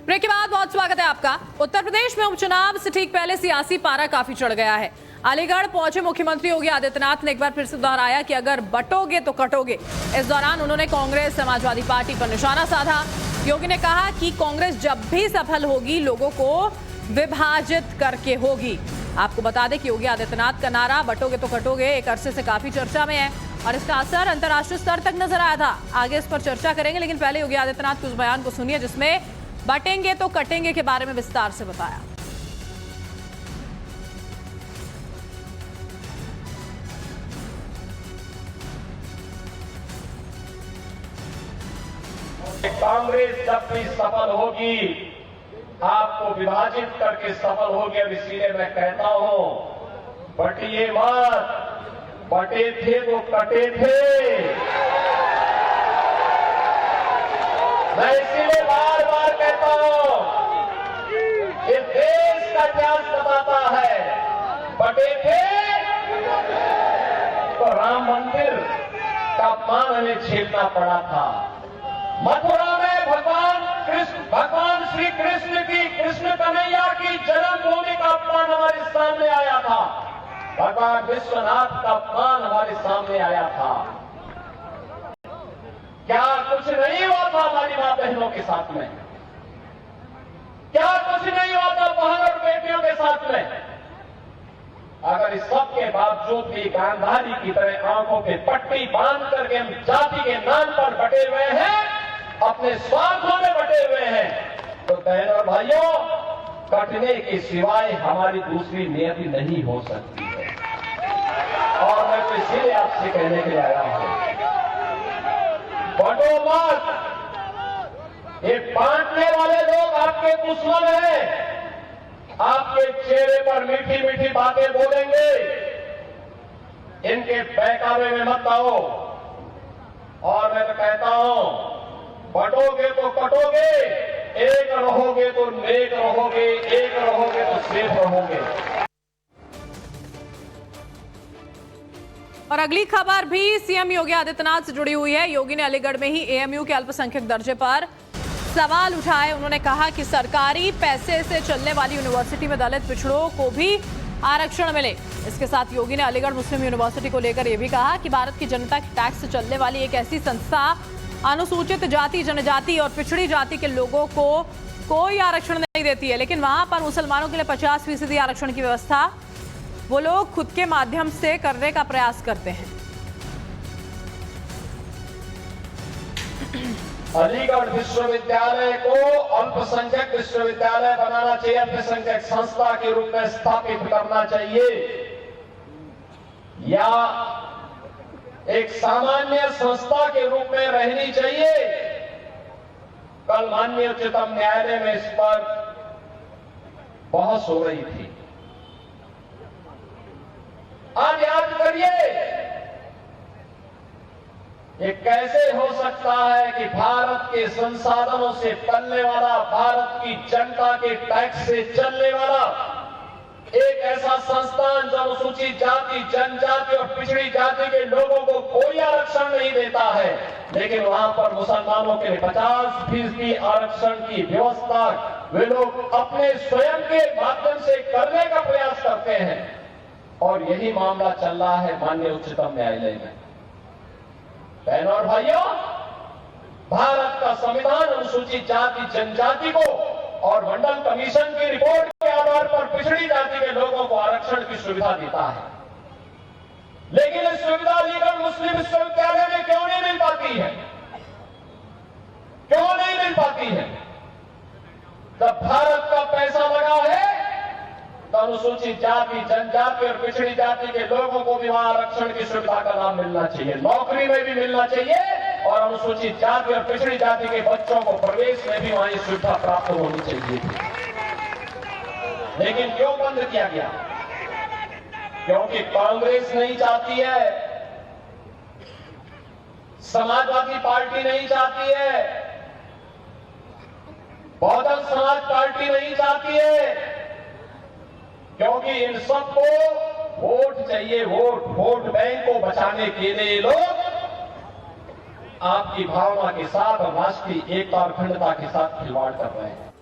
Break के बाद बहुत स्वागत है आपका। उत्तर प्रदेश में उपचुनाव से ठीक पहले सियासी पारा काफी चढ़ गया है। अलीगढ़ पहुंचे मुख्यमंत्री योगी आदित्यनाथ ने एक बार फिर से दोहराया कि अगर बटोगे तो कटोगे। इस दौरान उन्होंने कांग्रेस समाजवादी पार्टी पर निशाना साधा। योगी ने कहा कि कांग्रेस जब भी सफल होगी लोगों को विभाजित करके होगी। आपको बता दें कि योगी आदित्यनाथ का नारा बटोगे तो कटोगे एक अरसे से काफी चर्चा में है और इसका असर अंतर्राष्ट्रीय स्तर तक नजर आया था। आगे इस पर चर्चा करेंगे, लेकिन पहले योगी आदित्यनाथ के उस बयान को सुनिए जिसमें बटेंगे तो कटेंगे के बारे में विस्तार से बताया। कांग्रेस जब भी सफल होगी आपको विभाजित करके सफल होगी। अब इसीलिए मैं कहता हूं बटिए मत, बटे थे तो कटे थे। मैं इसीलिए बार बार कहता हूं इस देश का इतिहास बताता है बटे थे तो राम मंदिर का अपमान हमें झेलना पड़ा था। मथुरा में भगवान श्री कृष्ण की कृष्ण कन्हैया की जन्मभूमि का अपमान हमारे सामने आया था। भगवान विश्वनाथ का अपमान हमारे सामने आया था। क्या कुछ नहीं हुआ था हमारी मां बहनों के साथ में? क्या कुछ नहीं हुआ था बहन और बेटियों के साथ में? अगर इस सब के बावजूद भी गांधारी की तरह आंखों पे पट्टी बांध करके हम जाति के नाम पर बटे हुए हैं, अपने स्वार्थों में बटे हुए हैं, तो बहन और भाइयों कटने के सिवाय हमारी दूसरी नियति नहीं हो सकती है। और मैं तो इसीलिए आपसे कहने के लिए आया हूं बटो मत। ये बांटने वाले लोग आपके दुश्मन हैं। आपके चेहरे पर मीठी मीठी बातें बोलेंगे, इनके बहकावे में मत आओ। और मैं तो कहता हूं बटोगे तो कटोगे, एक रहोगे तो नेक रहोगे, एक रहोगे तो सेफ रहोगे। और अगली खबर भी सीएम योगी आदित्यनाथ से जुड़ी हुई है। योगी ने अलीगढ़ में ही एएमयू के अल्पसंख्यक दर्जे पर सवाल उठाए। उन्होंने कहा कि सरकारी पैसे से चलने वाली यूनिवर्सिटी में दलित पिछड़ों को भी आरक्षण मिले। इसके साथ योगी ने अलीगढ़ मुस्लिम यूनिवर्सिटी को लेकर यह भी कहा कि भारत की जनता के टैक्स से चलने वाली एक ऐसी संस्था अनुसूचित जाति, जनजाति और पिछड़ी जाति के लोगों को कोई आरक्षण नहीं देती है, लेकिन वहां पर मुसलमानों के लिए 50% आरक्षण की व्यवस्था वो लोग खुद के माध्यम से करने का प्रयास करते हैं। अलीगढ़ विश्वविद्यालय को अल्पसंख्यक विश्वविद्यालय बनाना चाहिए, अल्पसंख्यक संस्था के रूप में स्थापित करना चाहिए, या एक सामान्य संस्था के रूप में रहनी चाहिए। कल माननीय उच्चतम न्यायालय में इस पर बहस हो रही थी। आज याद करिए ये कैसे हो सकता है कि भारत के संसाधनों से पलने वाला, भारत की जनता के टैक्स से चलने वाला एक ऐसा संस्थान जो अनुसूचित जाति, जनजाति और पिछड़ी जाति के लोगों को कोई आरक्षण नहीं देता है, लेकिन वहां पर मुसलमानों के लिए 50% आरक्षण की व्यवस्था वे लोग अपने स्वयं के माध्यम से करने का प्रयास करते हैं। और यही मामला चल रहा है माननीय उच्चतम न्यायालय में। बहनों और भाइयों, भारत का संविधान अनुसूचित जाति, जनजाति को और मंडल कमीशन की रिपोर्ट के आधार पर पिछड़ी जाति के लोगों को आरक्षण की सुविधा देता है, लेकिन इस सुविधा अलीगढ़ मुस्लिम विश्वविद्यालय में क्यों नहीं मिल पाती है? क्यों नहीं मिल पाती है? जब भारत का पैसा लगा है तो अनुसूचित जाति, जनजाति और पिछड़ी जाति के लोगों को भी वहां आरक्षण की सुविधा का लाभ मिलना चाहिए, नौकरी में भी मिलना चाहिए, और अनुसूचित जाति और पिछड़ी जाति के बच्चों को प्रवेश में भी वहां सुविधा प्राप्त होनी चाहिए। लेकिन क्यों बंद किया गया? क्योंकि कांग्रेस नहीं चाहती है, समाजवादी पार्टी नहीं चाहती है, बहुजन समाज पार्टी नहीं चाहती है, क्योंकि इन सबको वोट चाहिए। वोट बैंक को बचाने के लिए लोग आपकी भावना के साथ और राष्ट्रीय एकता और अखंडता के साथ खिलवाड़ कर रहे हैं।